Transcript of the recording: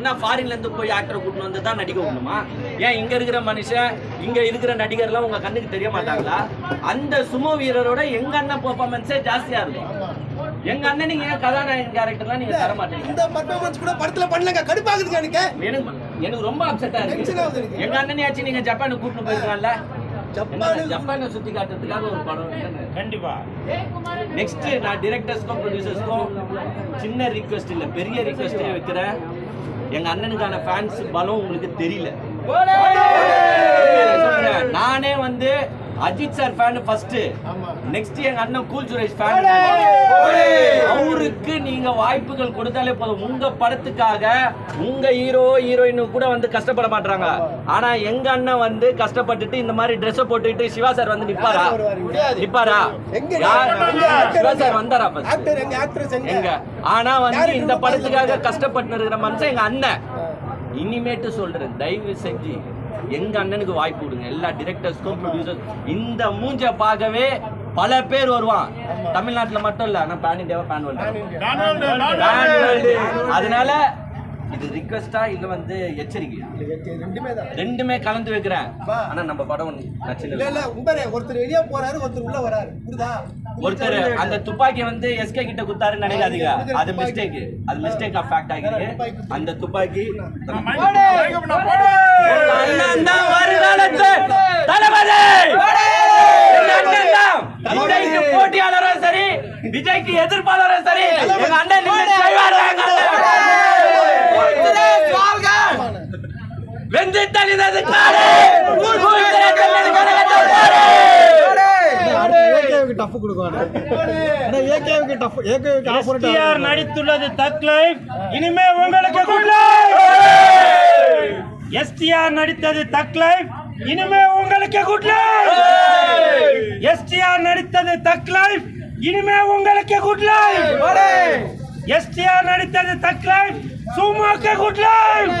என்ன ஃபாரின்ல இருந்து போய் ஆக்டரை கூட்டு வந்து தான் நடிக்க விடணுமா? ஏன் இங்க இருக்கிற மனுஷன் இங்க இருக்கிற நடிகர்லாம் உங்க கண்ணுக்கு தெரிய மாட்டாங்களா? அந்த சுமோ வீரரோட எங்க அண்ணன் பெர்ஃபார்மன்ஸே ஜாஸ்தியா இருக்கும். எங்க அண்ணன் நீங்க கதாநாயகன் கேரக்டர்லாம் நீங்க தர மாட்டீங்க. இந்த பெர்ஃபார்மன்ஸ் கூட படத்துல பண்ணலங்க, கடுப்பாகுதுங்க எனக்கு ரொம்ப அப்செட்டா இருக்கு. எங்க அண்ணனையாச்சும் நீங்க ஜப்பானுக்கு கூட்டு போயிருக்கலாம்ல. ஜப்பானை சுத்தி காட்டுறதுக்காக ஒரு படம் கண்டிப்பா. நெக்ஸ்ட் நான் டைரக்டர்ஸ்க்கும் ப்ரொடியூசர்ஸ்க்கும் சின்ன ரிக்வெஸ்ட் இல்ல, பெரிய ரிக்வெஸ்டே வைக்கிறேன். எங்க அண்ணனுக்கான ஃபேன்ஸ் பலம் உங்களுக்கு தெரியல. நானே வந்து Ajith sir fan first, next எங்க அண்ணன் கூல் சுரேஷ் ஃபேன். அவருக்கு நீங்க வாய்ப்புகள் கொடுத்தாலே போதும். உங்க படத்துக்காக உங்க ஹீரோ ஹீரோயின் கூட வந்து கஷ்டப்பட மாட்டாங்க. ஆனா எங்க அண்ணன் வந்து கஷ்டப்பட்டுட்டு இந்த மாதிரி ட்ரெஸ் போட்டுட்டு சிவா சார் வந்து நிப்பாரா? சிவா சார் வந்தாரா? எங்க? ஆனா வந்து இந்த படத்துக்காக கஷ்டப்பட்டு இருக்கிற மனுஷன் எங்க அண்ணன். இனிமேட்டு சொல்றேன், தயவு செஞ்சு எங்க அண்ணனுக்கு வாய்ப்பு கொடுங்க. எல்லா டிரெக்டர்ஸ்க்கும் ப்ரொடியூசர்ஸ் இந்த மூஞ்ச பார்க்கவே பல பேர் வருவான். தமிழ்நாட்டுல மட்டும் இல்ல, ஆனா பேன் இந்தியாவா பேன் வேர்ல்டு. அதனால இது ரிக்வெஸ்டா இல்ல வந்து எச்சரிக்கை? ரெண்டுமே கலந்து வைக்கிறேன். ஆனா நம்ம படம் ஒருத்தர் வெளியே போறாரு, ஒருத்தர் உள்ள வராரு. ஒருத்தர் அந்த துப்பாக்கி வந்து எஸ்கே கிட்ட குத்தாருன்னு நினைக்காதீங்க. அது மிஸ்டேக், அது மிஸ்டேக் ஆஃப் ஃபேக்ட் ஆகிருக்கு. அந்த துப்பாக்கி வருகாலத்து தளபதி விஜய்க்கு போட்டியாளரும் சரி, விஜய்க்கு எதிர்ப்பாளரும் சரி, எங்க அண்ணன் வெந்து தள்ளினது காடு. நடித்துள்ளது தக் லைஃப், இனிமே உங்களுக்கு குட் லைஃப். எஸ்டிஆர் நடித்தது தக் லைஃப், இனிமே உங்களுக்கு குட் லைஃப். எஸ்டிஆர் நடித்தது தக் லைஃப், இனிமே உங்களுக்கு குட் லைஃப். எஸ்டிஆர் நடித்தது தக் லைஃப், சும்மாக்கு குட் லைஃப்.